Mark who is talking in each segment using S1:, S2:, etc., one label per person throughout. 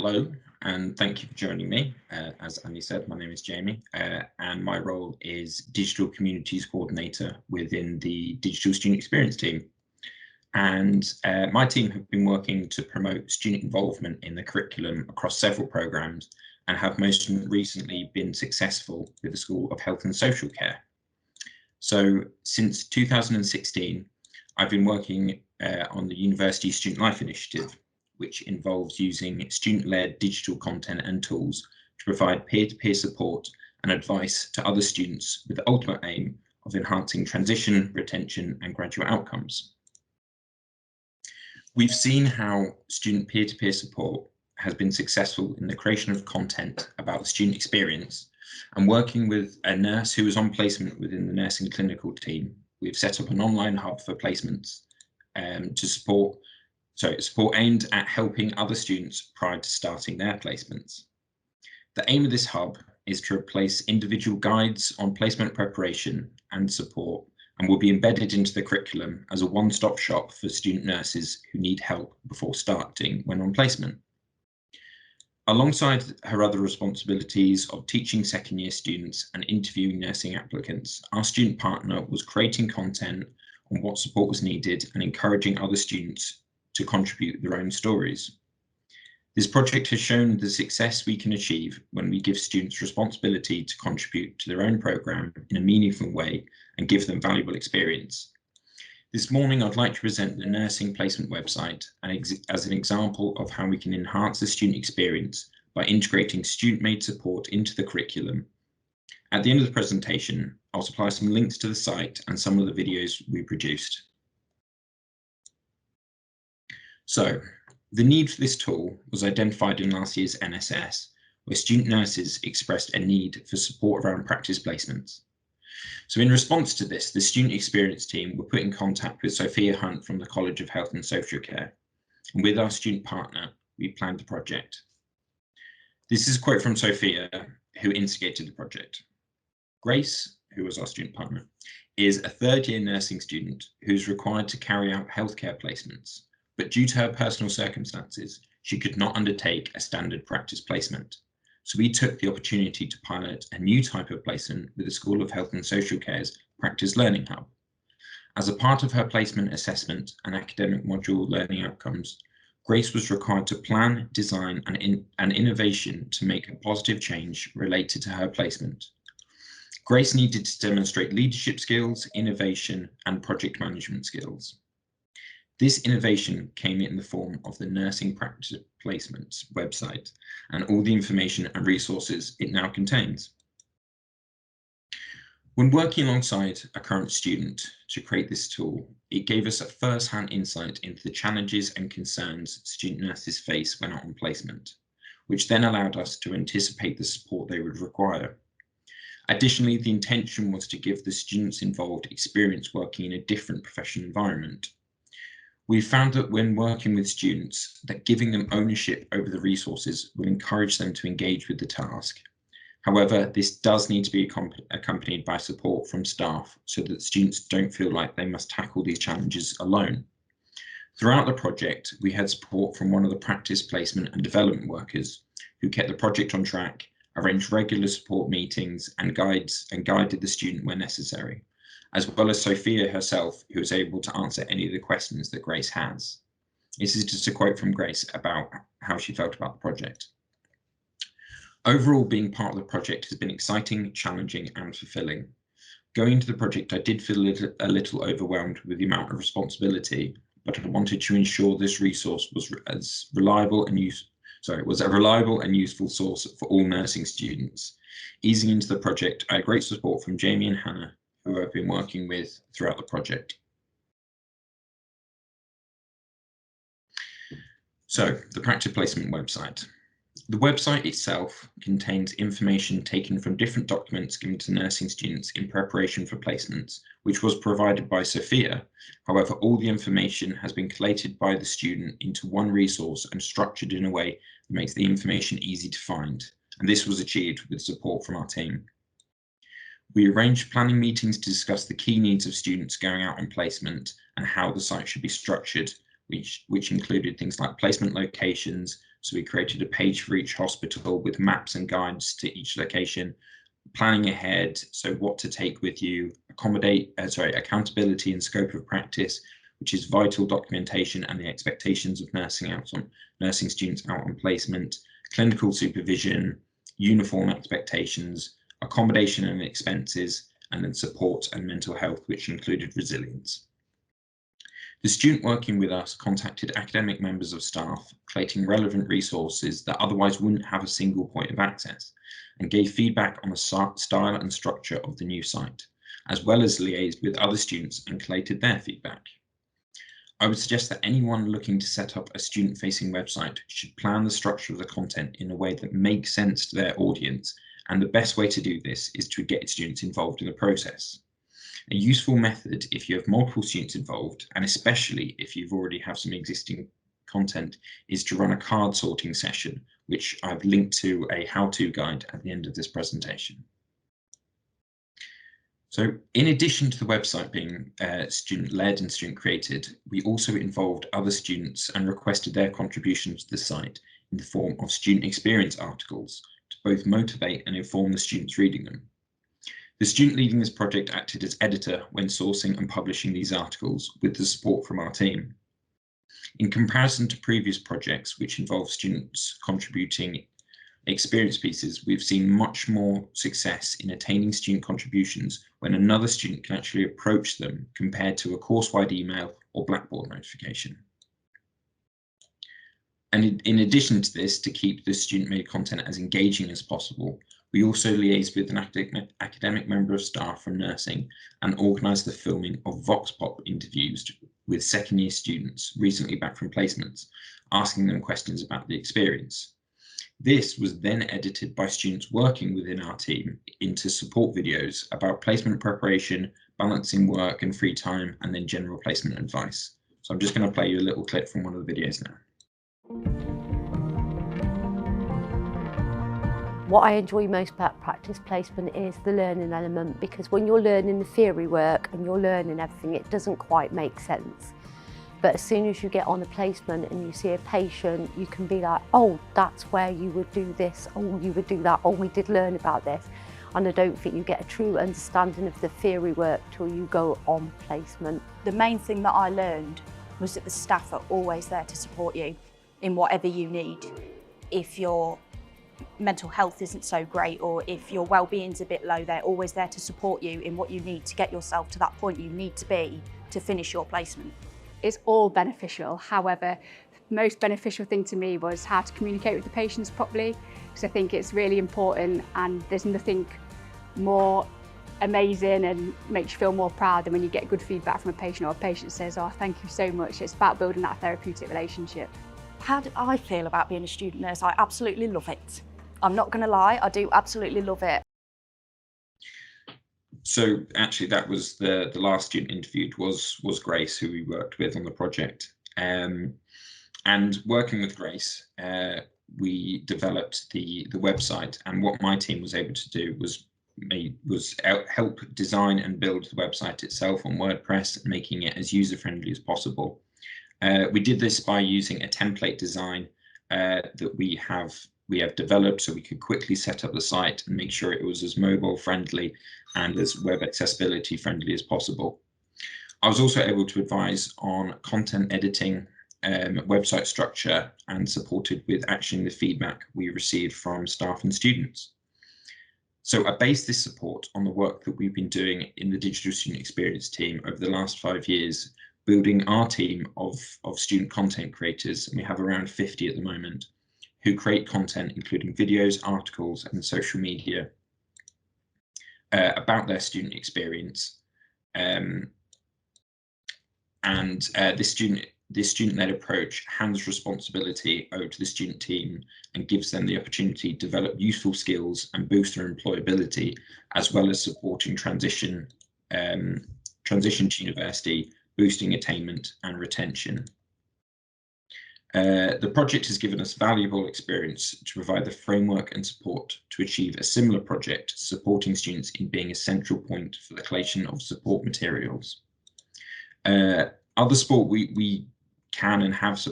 S1: Hello, and thank you for joining me. As Andy said, my name is Jamie, and my role is Digital Communities Coordinator within the Digital Student Experience team. And my team have been working to promote student involvement in the curriculum across several programs and have most recently been successful with the School of Health and Social Care. So since 2016, I've been working on the University Student Life Initiative, which involves using student-led digital content and tools to provide peer-to-peer support and advice to other students with the ultimate aim of enhancing transition, retention, and graduate outcomes. We've seen how student peer-to-peer support has been successful in the creation of content about the student experience, and working with a nurse who was on placement within the nursing clinical team, we've set up an online hub for placements support aimed at helping other students prior to starting their placements. The aim of this hub is to replace individual guides on placement preparation and support, and will be embedded into the curriculum as a one-stop shop for student nurses who need help before starting when on placement. Alongside her other responsibilities of teaching second-year students and interviewing nursing applicants, our student partner was creating content on what support was needed and encouraging other students to contribute their own stories. This project has shown the success we can achieve when we give students responsibility to contribute to their own programme in a meaningful way and give them valuable experience. This morning, I'd like to present the nursing placement website as an example of how we can enhance the student experience by integrating student-made support into the curriculum. At the end of the presentation, I'll supply some links to the site and some of the videos we produced. So, the need for this tool was identified in last year's NSS, where student nurses expressed a need for support around practice placements. So in response to this, the student experience team were put in contact with Sophia Hunt from the College of Health and Social Care. And with our student partner, we planned the project. This is a quote from Sophia, who instigated the project. Grace, who was our student partner, is a third-year nursing student who's required to carry out healthcare placements, but due to her personal circumstances, she could not undertake a standard practice placement. So we took the opportunity to pilot a new type of placement with the School of Health and Social Care's Practice Learning Hub. As a part of her placement assessment and academic module learning outcomes, Grace was required to plan, design, and innovation to make a positive change related to her placement. Grace needed to demonstrate leadership skills, innovation, and project management skills. This innovation came in the form of the Nursing Practice Placements website and all the information and resources it now contains. When working alongside a current student to create this tool, it gave us a first-hand insight into the challenges and concerns student nurses face when on placement, which then allowed us to anticipate the support they would require. Additionally, the intention was to give the students involved experience working in a different professional environment. We found that when working with students, that giving them ownership over the resources will encourage them to engage with the task. However, this does need to be accompanied by support from staff so that students don't feel like they must tackle these challenges alone. Throughout the project, we had support from one of the practice placement and development workers who kept the project on track, arranged regular support meetings and guided the student where necessary, as well as Sophia herself, who was able to answer any of the questions that Grace has. This is just a quote from Grace about how she felt about the project. Overall, being part of the project has been exciting, challenging, and fulfilling. Going into the project, I did feel a little overwhelmed with the amount of responsibility, but I wanted to ensure this resource was a reliable and useful source for all nursing students. Easing into the project, I had great support from Jamie and Hannah, who I've been working with throughout the project. So, the practice placement website. The website itself contains information taken from different documents given to nursing students in preparation for placements, which was provided by Sophia. However, all the information has been collated by the student into one resource and structured in a way that makes the information easy to find. And this was achieved with support from our team. We arranged planning meetings to discuss the key needs of students going out on placement and how the site should be structured, which included things like placement locations, So we created a page for each hospital with maps and guides to each location, planning ahead, so what to take with you, accountability and scope of practice, which is vital documentation and the expectations of nursing students out on placement, clinical supervision, uniform expectations, accommodation and expenses, and then support and mental health, which included resilience. The student working with us contacted academic members of staff, collating relevant resources that otherwise wouldn't have a single point of access, and gave feedback on the style and structure of the new site, as well as liaised with other students and collated their feedback. I would suggest that anyone looking to set up a student-facing website should plan the structure of the content in a way that makes sense to their audience, and the best way to do this is to get students involved in the process. A useful method if you have multiple students involved, and especially if you've already have some existing content, is to run a card sorting session, which I've linked to a how-to guide at the end of this presentation. So in addition to the website being student-led and student-created, we also involved other students and requested their contributions to the site in the form of student experience articles to both motivate and inform the students reading them. The student leading this project acted as editor when sourcing and publishing these articles with the support from our team. In comparison to previous projects, which involve students contributing experience pieces, we've seen much more success in attaining student contributions when another student can actually approach them compared to a course-wide email or Blackboard notification. And in addition to this, to keep the student-made content as engaging as possible, we also liaised with an academic member of staff from nursing and organised the filming of Vox Pop interviews with second-year students recently back from placements, asking them questions about the experience. This was then edited by students working within our team into support videos about placement preparation, balancing work and free time, and then general placement advice. So I'm just going to play you a little clip from one of the videos now.
S2: What I enjoy most about practice placement is the learning element, because when you're learning the theory work and you're learning everything, it doesn't quite make sense. But as soon as you get on a placement and you see a patient, you can be like, oh, that's where you would do this, oh, you would do that, oh, we did learn about this. And I don't think you get a true understanding of the theory work till you go on placement.
S3: The main thing that I learned was that the staff are always there to support you in whatever you need. If your mental health isn't so great, or if your well-being's a bit low, they're always there to support you in what you need to get yourself to that point you need to be to finish your placement.
S4: It's all beneficial. However, the most beneficial thing to me was how to communicate with the patients properly, because I think it's really important, and there's nothing more amazing and makes you feel more proud than when you get good feedback from a patient, or a patient says, oh, thank you so much. It's about building that therapeutic relationship.
S3: How do I feel about being a student nurse? I absolutely love it. I'm not going to lie, I do absolutely love it.
S1: So actually that was the last student interviewed was Grace, who we worked with on the project. And working with Grace, we developed the website, and what my team was able to do was help design and build the website itself on WordPress, making it as user-friendly as possible. We did this by using a template design that we have developed, so we could quickly set up the site and make sure it was as mobile friendly and as web accessibility friendly as possible. I was also able to advise on content editing, website structure, and supported with actioning the feedback we received from staff and students. So I based this support on the work that we've been doing in the digital student experience team over the last 5 years, building our team of student content creators, and we have around 50 at the moment, who create content including videos, articles, and social media about their student experience. This student-led approach hands responsibility over to the student team and gives them the opportunity to develop useful skills and boost their employability, as well as supporting transition to university, boosting attainment and retention. The project has given us valuable experience to provide the framework and support to achieve a similar project, supporting students in being a central point for the collation of support materials. Other support we can and have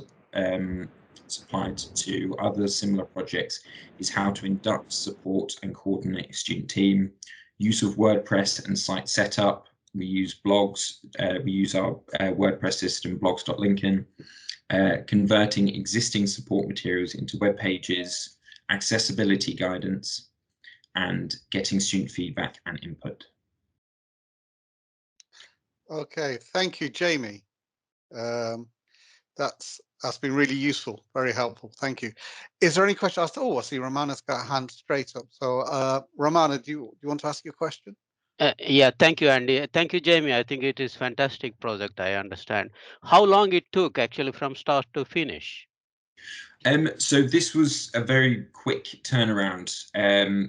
S1: that's applied to other similar projects is how to induct, support and coordinate a student team, use of WordPress and site setup. We use blogs, we use our WordPress system, blogs.lincoln, converting existing support materials into web pages, accessibility guidance, and getting student feedback and input.
S5: Okay, thank you, Jamie. That's been really useful, very helpful. Thank you. Is there any question? Oh, I see Romana's got a hand straight up. So, Romana, do you want to ask your question?
S6: Yeah, thank you, Andy. Thank you, Jamie. I think it is fantastic project. I understand. How long it took actually from start to finish?
S1: So this was a very quick turnaround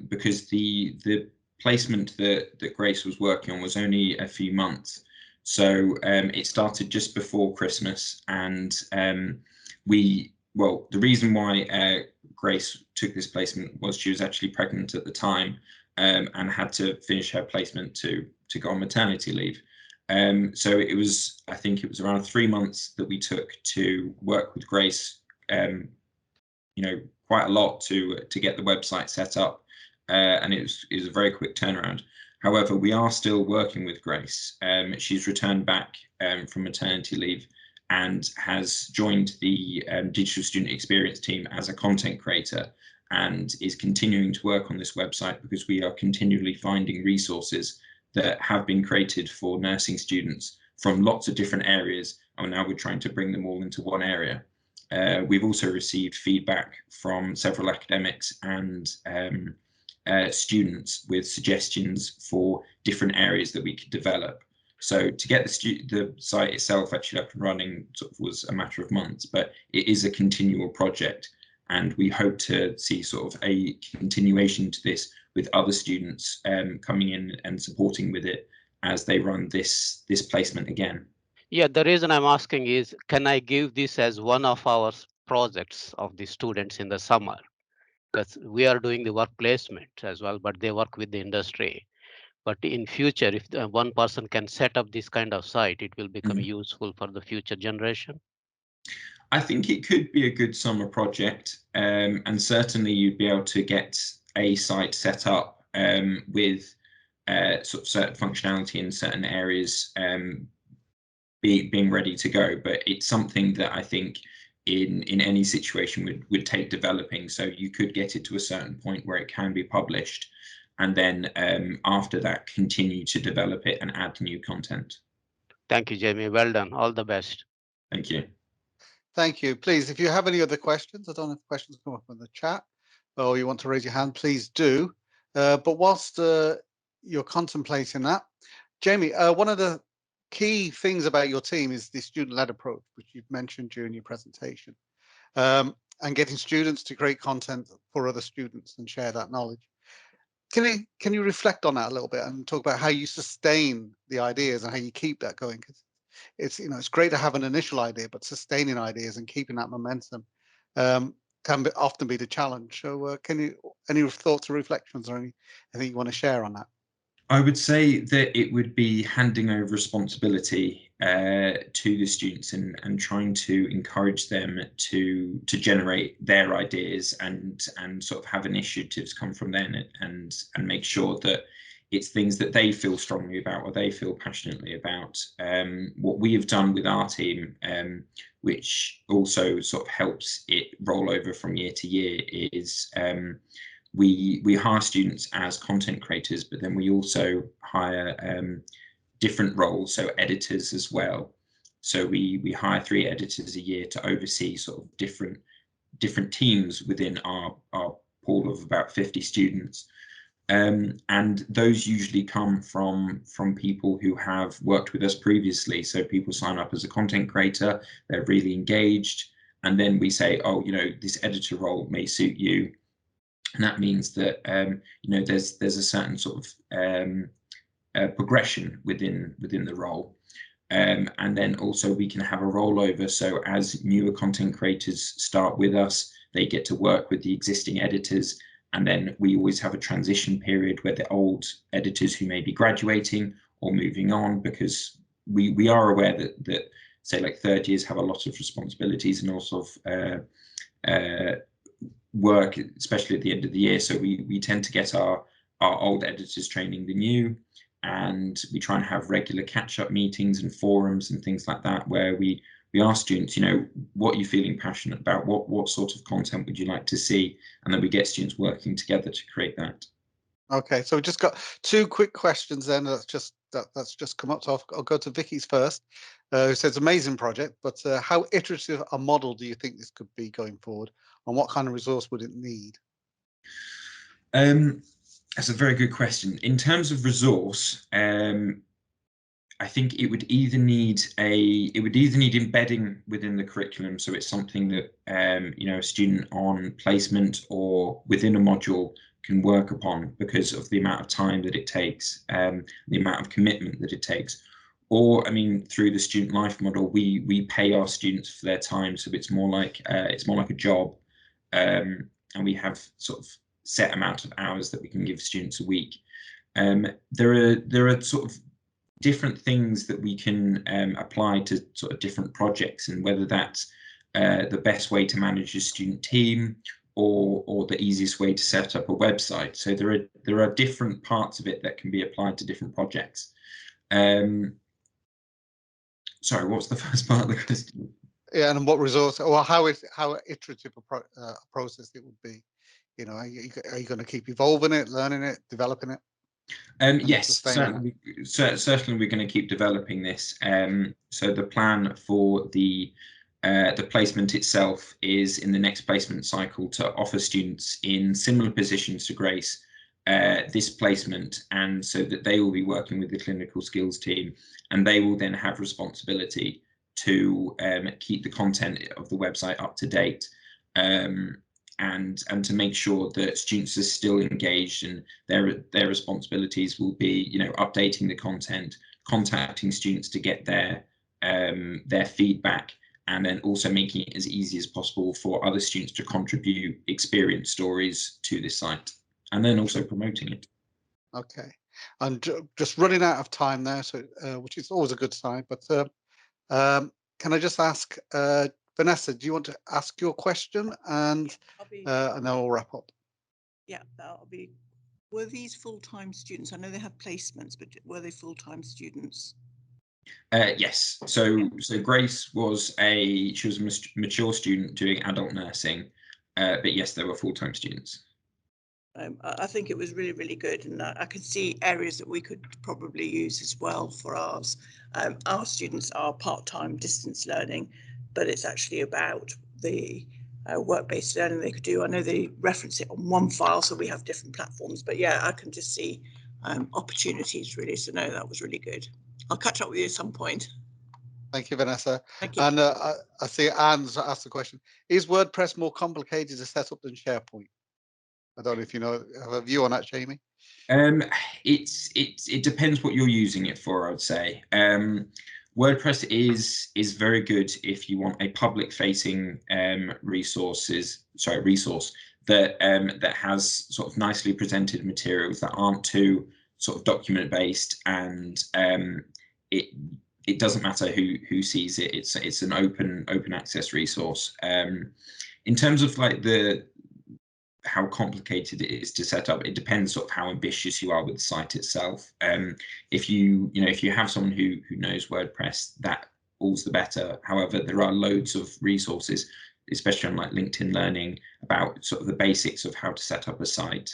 S1: because the placement that Grace was working on was only a few months. So it started just before Christmas, and the reason why Grace took this placement was she was actually pregnant at the time and had to finish her placement to go on maternity leave. So it was, I think it was around 3 months that we took to work with Grace, quite a lot to get the website set up, and it was a very quick turnaround. However, we are still working with Grace. She's returned back from maternity leave and has joined the digital student experience team as a content creator, and is continuing to work on this website because we are continually finding resources that have been created for nursing students from lots of different areas, and now we're trying to bring them all into one area. We've also received feedback from several academics and students with suggestions for different areas that we could develop. So to get the site itself actually up and running sort of was a matter of months, but it is a continual project, and we hope to see sort of a continuation to this with other students coming in and supporting with it as they run this placement again.
S6: Yeah, the reason I'm asking is, can I give this as one of our projects of the students in the summer? Because we are doing the work placement as well, but they work with the industry. But in future, if one person can set up this kind of site, it will become useful for the future generation.
S1: I think it could be a good summer project, and certainly you'd be able to get a site set up with sort of certain functionality in certain areas being ready to go. But it's something that I think in any situation would take developing. So you could get it to a certain point where it can be published, and then after that continue to develop it and add new content.
S6: Thank you, Jamie. Well done. All the best.
S1: Thank you.
S5: Thank you. Please, if you have any other questions, I don't know if questions come up in the chat or you want to raise your hand, please do. But whilst you're contemplating that, Jamie, one of the key things about your team is the student-led approach, which you've mentioned during your presentation, and getting students to create content for other students and share that knowledge. Can you reflect on that a little bit and talk about how you sustain the ideas and how you keep that going? Because it's great to have an initial idea, but sustaining ideas and keeping that momentum can often be the challenge. So any thoughts or reflections or anything you want to share on that?
S1: I would say that it would be handing over responsibility to the students and trying to encourage them to generate their ideas and sort of have initiatives come from them and make sure that it's things that they feel strongly about or they feel passionately about. What we have done with our team, which also sort of helps it roll over from year to year, is we hire students as content creators, but then we also hire different roles, so editors as well. So we hire 3 editors a year to oversee sort of different teams within our pool of about 50 students. And those usually come from people who have worked with us previously. So people sign up as a content creator, they're really engaged, and then we say, oh, this editor role may suit you. And that means that there's a certain sort of progression within the role, and then also we can have a rollover. So as newer content creators start with us, they get to work with the existing editors, and then we always have a transition period where the old editors who may be graduating or moving on, because we are aware that say like 3rd years have a lot of responsibilities and also work, especially at the end of the year. So we tend to get our old editors training the new, and we try and have regular catch-up meetings and forums and things like that, where we ask students, you know, what are you feeling passionate about? What sort of content would you like to see? And then we get students working together to create that. Okay,
S5: so we just got 2 quick questions then. That's just come up. So I'll go to Vicky's first, who says amazing project, but how iterative a model do you think this could be going forward, and what kind of resource would it need?
S1: That's a very good question. In terms of resource, I think it would either need embedding within the curriculum, so it's something that you know, a student on placement or within a module can work upon because of the amount of time that it takes, the amount of commitment that it takes. Or, I mean, through the student life model, we pay our students for their time, so it's more like a job, and we have sort of set amount of hours that we can give students a week. There are sort of different things that we can apply to sort of different projects, and whether that's the best way to manage a student team or the easiest way to set up a website. So there are different parts of it that can be applied to different projects. Sorry, what was the first part of the question?
S5: Yeah, and what resource, or how iterative a process it would be? You know, are you going to keep evolving it, learning it, developing it?
S1: Yes, certainly we're going to keep developing this. So the plan for the placement itself is in the next placement cycle to offer students in similar positions to Grace this placement, and so that they will be working with the clinical skills team, and they will then have responsibility to keep the content of the website up to date, and to make sure that students are still engaged, and their responsibilities will be, you know, updating the content, contacting students to get their feedback, and then also making it as easy as possible for other students to contribute experience stories to this site, and then also promoting it.
S5: Okay, and just running out of time there, so which is always a good sign. But can I just ask, Vanessa, do you want to ask your question, and then we'll wrap up?
S7: Yeah, that'll be. Were these full-time students? I know they have placements, but were they full-time students?
S1: Yes. So Grace was a mature student doing adult nursing, but yes, they were full-time students.
S7: I think it was really, really good, and I could see areas that we could probably use as well for ours. Our students are part-time distance learning, but it's actually about the work-based learning they could do. I know they reference it on one file, so we have different platforms, but yeah, I can just see opportunities really. So no, that was really good. I'll catch up with you at some point.
S5: Thank you, Vanessa.
S7: Thank you.
S5: And I see Anne's asked the question: is WordPress more complicated to set up than SharePoint? I don't know if you know, have a view on that, Jamie.
S1: It depends what you're using it for, I would say. WordPress is very good if you want a public-facing resource that has sort of nicely presented materials that aren't too sort of document-based, and it doesn't matter who sees it. It's an open access resource. In terms of like how complicated it is to set up, it depends sort of how ambitious you are with the site itself. If you have someone who knows WordPress, that all's the better. However, there are loads of resources, especially on like LinkedIn Learning, about sort of the basics of how to set up a site.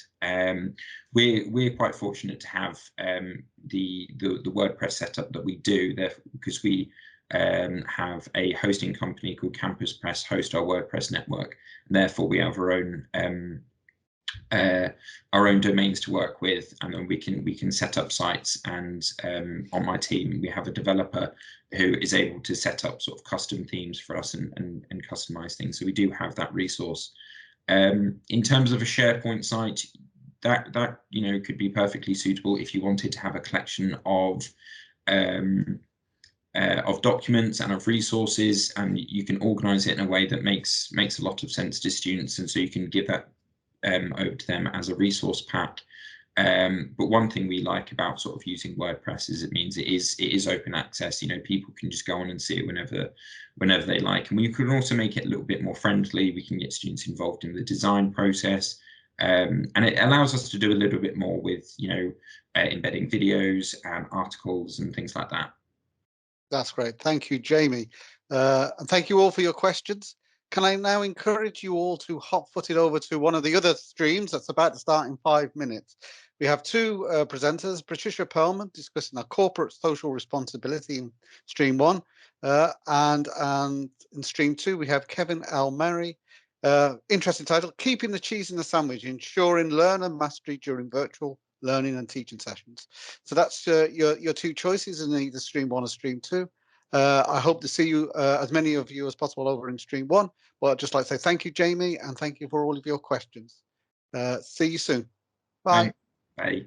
S1: We're quite fortunate to have the WordPress setup that we do there, because we have a hosting company called Campus Press host our WordPress network, and therefore we have our own domains to work with, and then we can set up sites. And on my team we have a developer who is able to set up sort of custom themes for us and customize things, so we do have that resource. In terms of a SharePoint site, that could be perfectly suitable if you wanted to have a collection of documents and of resources, and you can organize it in a way that makes a lot of sense to students, and so you can give that over to them as a resource pack. But one thing we like about sort of using WordPress is it means it is open access. You know, people can just go on and see it whenever they like. And we can also make it a little bit more friendly. We can get students involved in the design process. And it allows us to do a little bit more with, you know, embedding videos and articles and things like that.
S5: That's great. Thank you, Jamie. And thank you all for your questions. Can I now encourage you all to hot-foot it over to one of the other streams that's about to start in 5 minutes. We have two presenters, Patricia Perlman discussing our corporate social responsibility in stream 1, and in stream 2 we have Kevin L. Murray, interesting title, Keeping the Cheese in the Sandwich, Ensuring Learner Mastery During Virtual Learning and Teaching Sessions. So that's your two choices in either stream 1 or stream 2. I hope to see you, as many of you as possible, over in stream 1. But I'd just like to say thank you, Jamie, and thank you for all of your questions. See you soon. Bye.
S1: Bye.